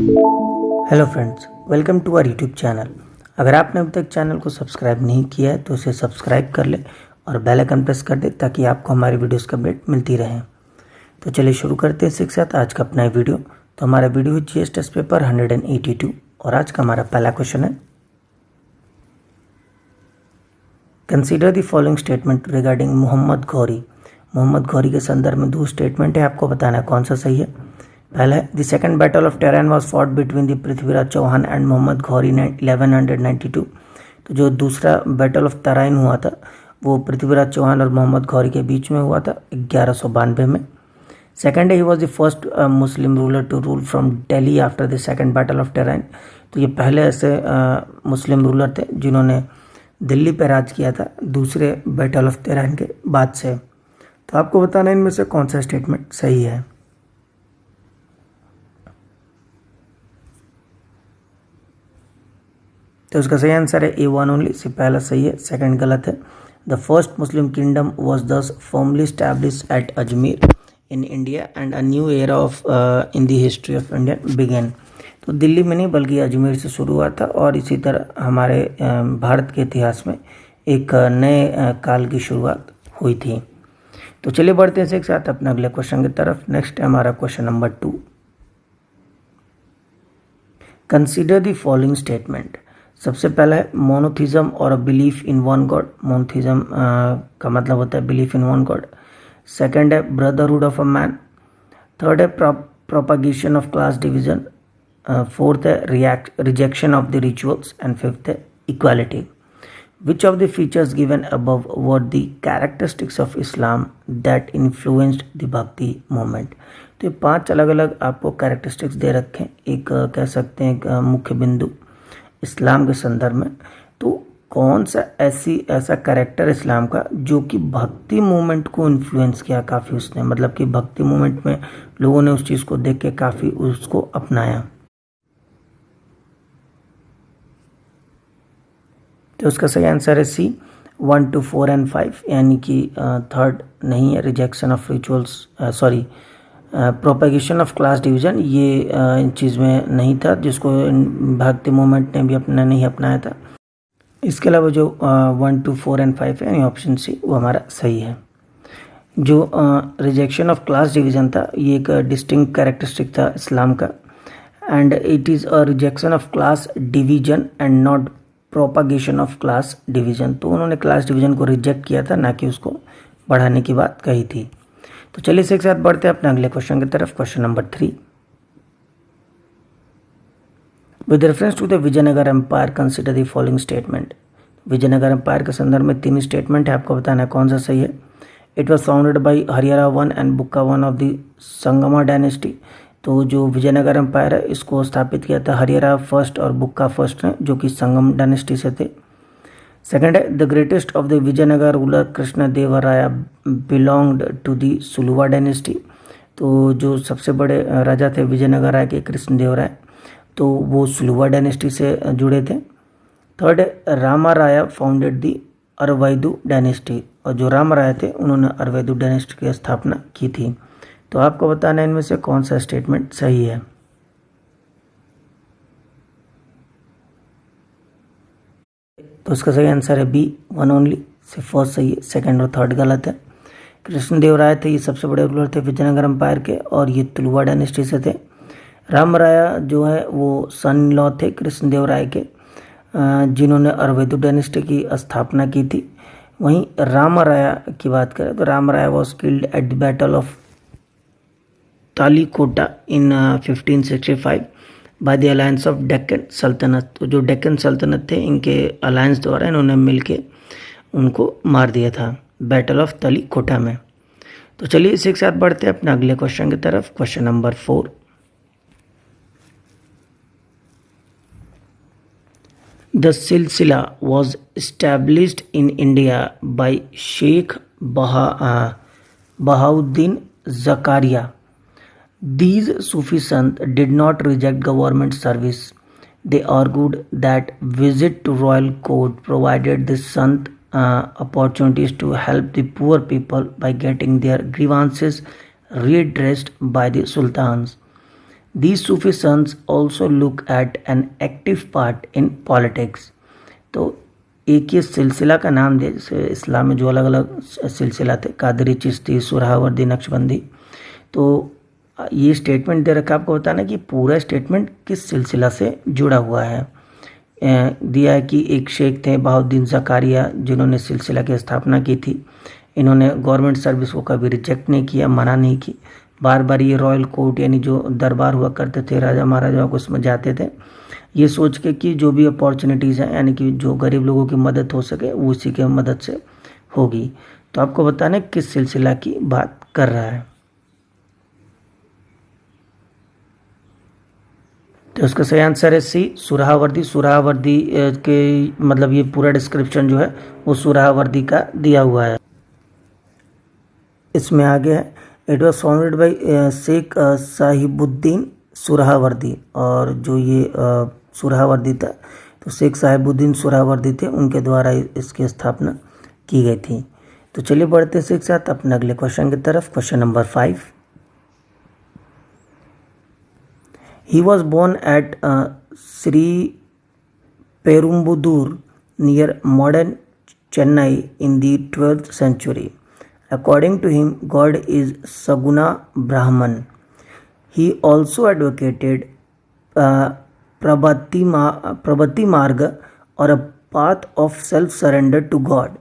Hello friends, welcome to our YouTube channel. अगर आपने अभी तक चैनल को सब्सक्राइब नहीं किया है तो इसे सब्सक्राइब कर ले और बेल आइकन प्रेस कर दे ताकि आपको हमारी वीडियोस की अपडेट मिलती रहे। तो चलिए शुरू करते हैं इसी के साथ आज का अपना वीडियो। तो हमारा वीडियो है जीएस टेस्ट पेपर 182 और आज का हमारा पहला क्वेश्चन है, consider the following statement regarding Mohammad Ghori. Mohammad Ghori के संदर्भ में दो स्टेटमेंट है, आपको बताना है कौन सा सही है। पहला है, the second battle of Tarain was fought between the Prithviraj Chauhan and Mohammad Ghori in 1192। तो जो दूसरा बैटल ऑफ तराइन हुआ था वो पृथ्वीराज चौहान और मोहम्मद घौरी के बीच में हुआ था 1192 में। सेकंड है, he was the first Muslim ruler to rule from Delhi after the second battle of Tarain. तो ये पहले ऐसे मुस्लिम रूलर थे जिन्होंने दिल्ली पर राज किया था दूसरे बैटल ऑफ तेराइन के बाद से। तो आपको बताना है इनमें से कौन सा स्टेटमेंट सही है। तो इसका सही आंसर है A1 ओनली, से पहला सही है, सेकंड गलत है। The first Muslim kingdom was thus firmly established at Ajmer in India and a new era of in the history of India began. तो दिल्ली में नहीं बल्कि अजमेर से शुरू हुआ था और इसी तरह हमारे भारत के इतिहास में एक नए काल की शुरुआत हुई थी। तो चलिए बढ़ते हैं एक साथ अपने अगले क्वेश्चन की तरफ। नेक्स्ट है हमारा question number 2, consider the following statement. सबसे पहला है, मोनोथिज्म और belief in one God. Monotheism का मतलब होता है belief in one God. Second है, brotherhood of a man. Third है, propagation of class division. Fourth है, rejection of the rituals and fifth है, equality. Which of the features given above were the characteristics of Islam that influenced the Bhakti movement? तो ये 5 अलग अलग आपको characteristics दे रखे हैं, एक कह सकते हैं एक मुख्य बिंदु इस्लाम के संदर्भ में। तो कौन सा ऐसा कैरेक्टर इस्लाम का जो कि भक्ति मूवमेंट को इन्फ्लुएंस किया काफ़ी, उसने मतलब कि भक्ति मूवमेंट में लोगों ने उस चीज़ को देख के काफ़ी उसको अपनाया। तो उसका सही आंसर है सी, 1, 2, 4 एंड 5, यानी कि थर्ड नहीं है, rejection of rituals, sorry propagation of class division, ये इन चीज़ में नहीं था जिसको भक्ति मूवमेंट ने भी अपना नहीं अपनाया था। इसके अलावा जो 1, 2, 4 एंड 5 है यानी ऑप्शन सी वो हमारा सही है। जो रिजेक्शन ऑफ क्लास डिवीजन था ये एक डिस्टिंक्ट कैरेक्टरिस्टिक था इस्लाम का, and it is a rejection of class division and not propagation of class division. तो उन्होंने क्लास डिवीजन को रिजेक्ट किया था, ना कि उसको बढ़ाने की बात कही थी। तो चलिए इसे एक साथ बढ़ते हैं अपने अगले क्वेश्चन की तरफ। Question number 3, with reference to the Vijayanagara empire consider the following statement. Vijayanagara empire के संदर्भ में 3 स्टेटमेंट है, आपको बताना है कौन सा सही है। It was founded by Haryana 1 and Bukka 1 of the Sangma dynasty. तो जो विजयनगर एम्पायर है इसको स्थापित किया था हरियाणा फर्स्ट और बुक्का फर्स्ट ने, जो कि संगम डायनेस्टी से थे। सेकंड है, the greatest of the Vijayanagara ruler Krishnadevaraya belonged to the Saluva dynasty. तो जो सबसे बड़े राजा थे विजयनगर राय के कृष्णदेवराय, तो वो सुलुवा डायनेस्टी से जुड़े थे। थर्ड है, रामा राया फाउंडेड द अरवैदु डायनेस्टी, और जो राम राय थे उन्होंने अरवैदु डायनेस्टी की स्थापना की थी। तो आपको बताना है इनमें से कौन सा स्टेटमेंट सही है। तो इसका सही आंसर है B1 ओनली, से फर्स्ट सही है, सेकंड और थर्ड गलत है। कृष्णदेवराय थे ये सबसे बड़े रूलर थे विजयनगर एम्पायर के और ये तुलुवा डायनेस्टी से थे। राम राया जो है वो सन इन लॉ थे कृष्णदेवराय के, जिन्होंने अरवैदु डायनेस्टी की स्थापना की थी। वहीं राम राया की बात करें तो राम राया was killed at the battle of Talikota in 1565 by the alliance of Deccan सल्तनत। तो जो डेक्कन सल्तनत थे इनके अलायंस द्वारा इन्होंने मिलके उनको मार दिया था बैटल ऑफ तालीकोटा में। तो चलिए इसी के साथ बढ़ते हैं अपने अगले क्वेश्चन की तरफ। Question number 4, the silsila was established in India by Sheikh Bahauddin Zakariya. These Sufi sons did not reject government service. They argued that visit to royal court provided the sant opportunities to help the poor people by getting their grievances redressed by the sultans. These Sufi sons also look at an active part in politics. तो एक ये सिलसिला का नाम दे, जैसे इस्लाम में जो अलग अलग सिलसिला थे, कादरी, चिश्ती, सुरहावर्दी, नक्शबंदी, तो ये स्टेटमेंट दे रखा आपको बताना कि पूरा स्टेटमेंट किस सिलसिला से जुड़ा हुआ है। दिया है कि एक शेख थे बहाउद्दीन ज़कारिया, जिन्होंने सिलसिला की स्थापना की थी। इन्होंने गवर्नमेंट सर्विस को कभी रिजेक्ट नहीं किया, मना नहीं की। बार बार ये रॉयल कोर्ट यानी जो दरबार हुआ करते थे राजा महाराजाओं को, उसमें जाते थे, ये सोच के कि जो भी अपॉर्चुनिटीज़ हैं यानी कि जो गरीब लोगों की मदद हो सके वो उसी के मदद से होगी। तो आपको बताना है किस सिलसिला की बात कर रहा है। तो उसका सही आंसर है सी, सुरहावर्दी। सुरहावर्दी के मतलब ये पूरा डिस्क्रिप्शन जो है वो सुरहावर्दी का दिया हुआ है। इसमें आगे है, it was founded by Sheikh Shihabuddin Suhrawardi. और जो ये सुरहावर्दी था, तो शेख साहिबुद्दीन सुरहावर्दी थे, उनके द्वारा इसकी स्थापना की गई थी। तो चलिए बढ़ते हैं एक साथ अपने अगले क्वेश्चन की तरफ। Question number 5। He was born at Sri Perumbudur near modern Chennai in the 12th century. According to him, God is Saguna Brahman. He also advocated Prabhati Marga, or a path of self-surrender to God.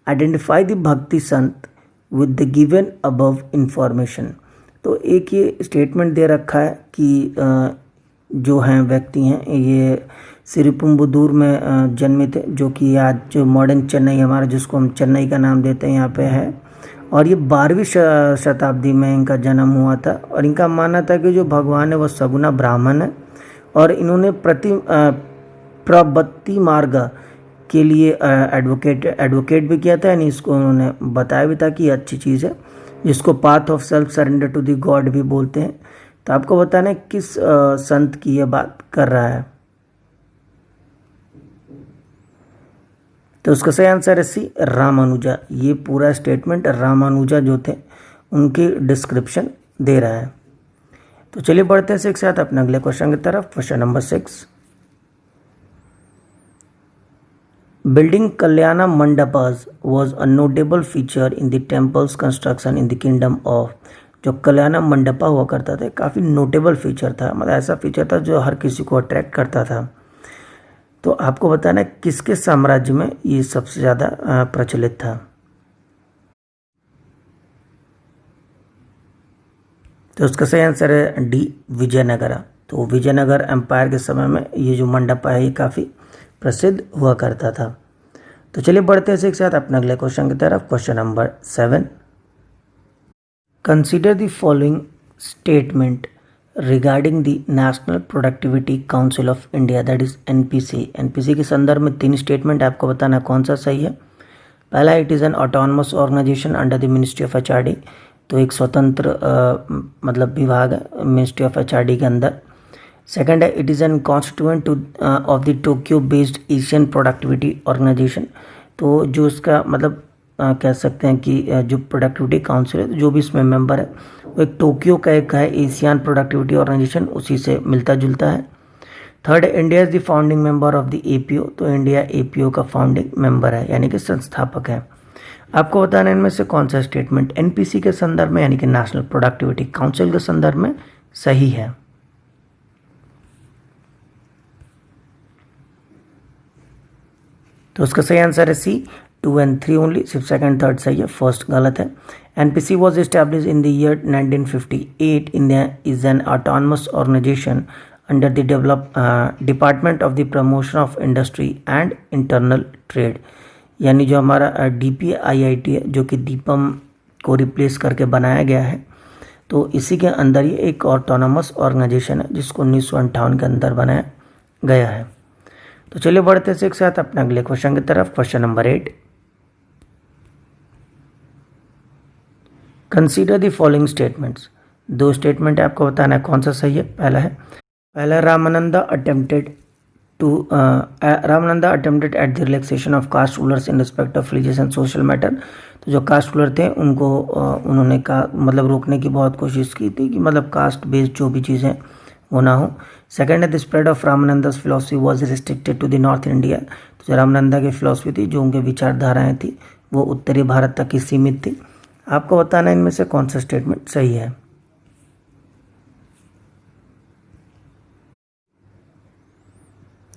Identify the Bhakti Sant with the given above information. तो एक ये statement दे रखा है कि जो हैं व्यक्ति हैं ये श्रीपेरुम्बदूर में जन्मे थे, जो कि आज जो मॉडर्न चेन्नई हमारा, जिसको हम चेन्नई का नाम देते हैं, यहाँ पे है। और ये 12वीं शताब्दी में इनका जन्म हुआ था। और इनका मानना था कि जो भगवान है वो सगुना ब्राह्मण है। और इन्होंने प्रबत्ति मार्ग के लिए एडवोकेट भी किया था, यानी इसको उन्होंने बताया भी था कि अच्छी चीज़ है, जिसको path of self surrender to the god भी बोलते हैं। तो आपको बताना है किस संत की ये बात कर रहा है। तो उसका सही आंसर है सी, रामानुजा। ये पूरा स्टेटमेंट रामानुजा जो थे उनकी डिस्क्रिप्शन दे रहा है। तो चलिए बढ़ते हैं एक साथ अपने अगले क्वेश्चन की तरफ। Question number 6। Building Kalyana Mandapas was a notable feature in the temple's construction in the kingdom of। जो कल्याण मंडपा हुआ करता था काफ़ी नोटेबल फीचर था, मतलब ऐसा फीचर था जो हर किसी को अट्रैक्ट करता था। तो आपको बताना है किसके साम्राज्य में ये सबसे ज़्यादा प्रचलित था। तो उसका सही आंसर है डी, विजयनगर। तो विजयनगर एम्पायर के समय में ये जो मंडपा है ये काफ़ी प्रसिद्ध हुआ करता था। तो चलिए बढ़ते हैं एक साथ अपने अगले क्वेश्चन की तरफ। Question number 7। Consider the following statement regarding the national productivity council of India, that is NPC. NPC के संदर्भ में 3 स्टेटमेंट आपको बताना कौन सा सही है। पहला, it is an autonomous organisation under the ministry of HRD. तो एक स्वतंत्र मतलब विभाग है मिनिस्ट्री ऑफ एचआरडी के अंदर। सेकंड है, it is an constituent of the Tokyo based Asian productivity organisation. तो जो इसका मतलब कह सकते हैं कि जो प्रोडक्टिविटी काउंसिल है, जो भी इसमें मेंबर है वो एक टोक्यो का एक है एशियन प्रोडक्टिविटी ऑर्गेनाइजेशन, उसी से मिलता जुलता है। Third, India is the founding member of the APO. तो इंडिया एपीओ का फाउंडिंग मेंबर है, यानी कि संस्थापक है। आपको बताना इनमें से कौन सा स्टेटमेंट एनपीसी के संदर्भ में यानी कि नेशनल प्रोडक्टिविटी काउंसिल के संदर्भ में सही है। तो उसका सही आंसर है सी, 2 and 3 ओनली। सिर्फ सेकंड थर्ड सही है, फर्स्ट गलत है। NPC was establish in the year 1958। India is an autonomous organisation under the department of the promotion of industry and internal trade. यानी जो हमारा DPIIT है, जो कि दीपम को रिप्लेस करके बनाया गया है, तो इसी के अंदर ये एक ऑटोनमस ऑर्गेनाइजेशन है जिसको 1958 के अंदर बनाया गया है। तो चलिए बढ़ते हैं एक साथ अपने अगले क्वेश्चन की तरफ। Question number 8। Consider the following statements. 2 statement है, आपको बताना है कौन सा सही है। पहला Ramananda attempted at the relaxation of caste rulers in respect of religious and social matter. तो जो कास्ट रूलर थे उनको उन्होंने मतलब रोकने की बहुत कोशिश की थी कि मतलब कास्ट बेस्ड जो भी चीज़ें वो ना हो। सेकंड है the spread of Ramananda's philosophy was restricted to the north India, तो जो रामानंदा की फिलोसफी थी, जो उनके विचारधाराएं थी, वो उत्तरी भारत तक ही सीमित थी। आपको बताना है इनमें से कौन सा स्टेटमेंट सही है।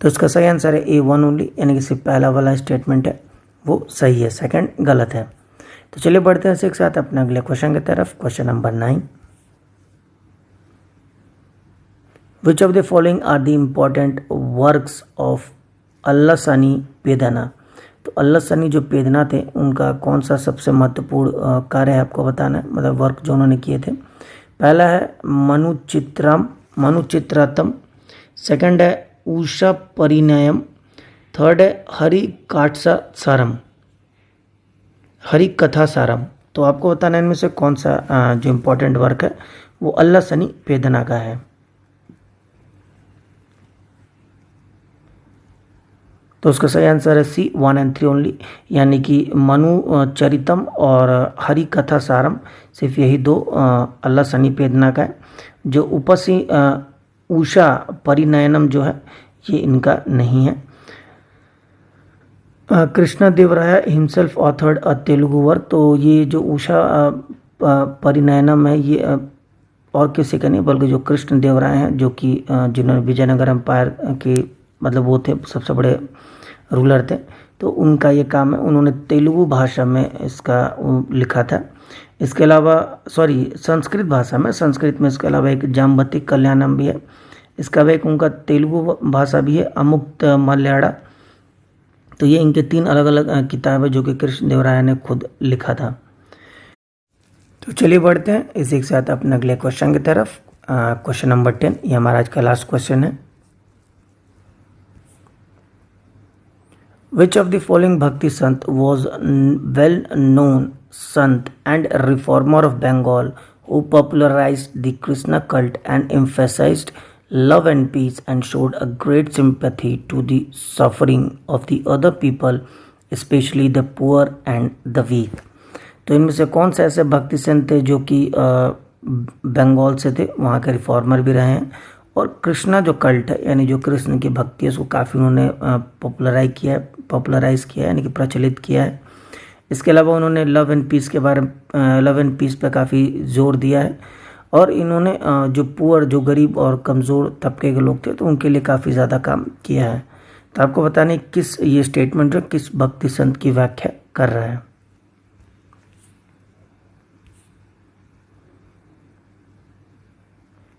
तो इसका सही आंसर है A1 ओनली, यानी कि सिर्फ पहला वाला स्टेटमेंट है वो सही है, सेकंड गलत है। तो चलिए बढ़ते हैं एक साथ अपने अगले क्वेश्चन की तरफ। Question number 9, which of the following are the important works of Allasani Peddana. तो अल्लासानी जो पेदना थे उनका कौन सा सबसे महत्वपूर्ण कार्य है आपको बताना है, मतलब वर्क जो उन्होंने किए थे। पहला है मनुचित्रातम, सेकंड है उषा परिणयम, थर्ड है हरि कथा सारम। तो आपको बताना है इनमें से कौन सा जो इम्पोर्टेंट वर्क है वो अल्लासानी पेदना का है। तो उसका सही आंसर है C 1 and 3 ओनली, यानी कि मनु चरितम और हरि कथा सारम, सिर्फ यही दो अल्लासानी पेदना का है। जो उषा परिणयनम जो है ये इनका नहीं है। कृष्णा देवराया हिमसेल्फ ऑथर्ड अ तेलुगु वर्क, तो ये जो उषा परिणयनम है ये और किसी का नहीं बल्कि जो कृष्ण देवराय हैं, जो कि जिन्होंने विजयनगर एम्पायर के मतलब वो थे सबसे बड़े रूलर थे, तो उनका ये काम है। उन्होंने तेलुगु भाषा में इसका लिखा था। इसके अलावा संस्कृत भाषा में, संस्कृत में इसके अलावा एक जाम्बती कल्याणम भी है, इसका भी एक उनका तेलुगु भाषा भी है, अमुक्त मलयाड़ा। तो ये इनके 3 अलग अलग किताब है जो कि कृष्ण देवराय ने खुद लिखा था। तो चलिए बढ़ते हैं इसी के साथ अपने अगले क्वेश्चन की तरफ। क्वेश्चन नंबर 10, ये हमारा आज का लास्ट क्वेश्चन है। Which of the following Bhakti Sant was well-known Sant and reformer of Bengal who popularized the Krishna cult and emphasized love and peace and showed a great sympathy to the suffering of the other people, especially the poor and the weak? तो इनमें से कौन से ऐसे भक्ति संत थे जो कि बंगाल से थे, वहाँ के रिफॉर्मर भी रहे हैं, और कृष्णा जो कल्ट है यानी जो कृष्ण की भक्ति है उसको काफ़ी उन्होंने पॉपुलराइज किया है यानी कि प्रचलित किया है। इसके अलावा उन्होंने लव एंड पीस पे काफ़ी जोर दिया है, और इन्होंने जो पुअर, जो गरीब और कमज़ोर तबके के लोग थे तो उनके लिए काफ़ी ज़्यादा काम किया है। तो आपको बताने किस ये स्टेटमेंट जो किस भक्ति संत की व्याख्या कर रहा है।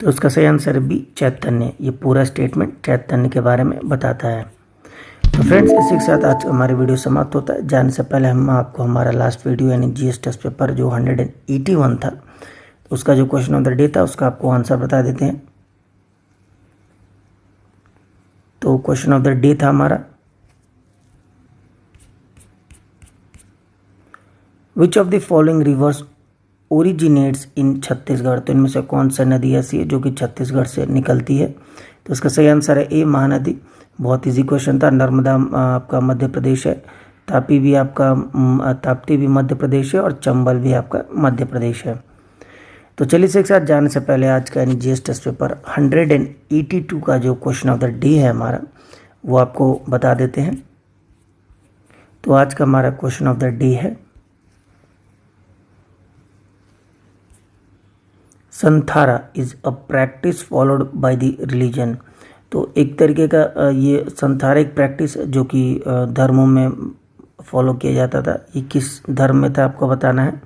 तो उसका सही आंसर बी चैतन्य। ये पूरा स्टेटमेंट चैतन्य के बारे में बताता है। तो फ्रेंड्स, इसी के साथ आज हमारी वीडियो समाप्त होता है। जाने से पहले हम आपको हमारा लास्ट वीडियो यानी GS टेस्ट पेपर जो 181 था उसका जो क्वेश्चन ऑफ द डे था उसका आपको आंसर बता देते हैं। तो क्वेश्चन ऑफ द डे था हमारा, विच of the following rivers originates इन छत्तीसगढ़। तो इनमें से कौन सा नदी ऐसी है जो कि छत्तीसगढ़ से निकलती है। तो इसका सही आंसर है A महानदी। बहुत इजी क्वेश्चन था। नर्मदा आपका मध्य प्रदेश है, ताप्ती भी मध्य प्रदेश है, और चंबल भी आपका मध्य प्रदेश है। तो चलिए एक साथ जाने से पहले आज का यानी GS टेस्ट पेपर 182 का जो क्वेश्चन ऑफ द डे है हमारा वो आपको बता देते हैं। तो आज का हमारा क्वेश्चन ऑफ द डे है, Santhara is a practice followed by the religion. तो एक तरीके का ये संथारा एक प्रैक्टिस जो कि धर्मों में फॉलो किया जाता था। ये किस धर्म में था आपको बताना है।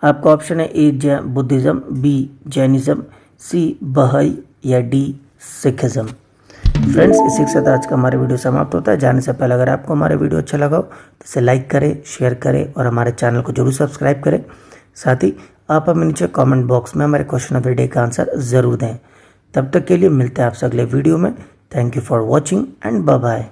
आपका ऑप्शन है A Buddhism, B Jainism, C बहाई, या D सिखिज़्म। फ्रेंड्स, इसी के साथ आज का हमारा वीडियो समाप्त होता है। जाने से पहले अगर आपको हमारा वीडियो अच्छा लगा हो तो इसे लाइक करें, शेयर करें और हमारे चैनल को जरूर सब्सक्राइब करें। साथ ही आप हमें नीचे कमेंट बॉक्स में हमारे क्वेश्चन ऑफ द डे का आंसर ज़रूर दें। तब तक के लिए मिलते हैं आपसे अगले वीडियो में। Thank you for watching and bye bye.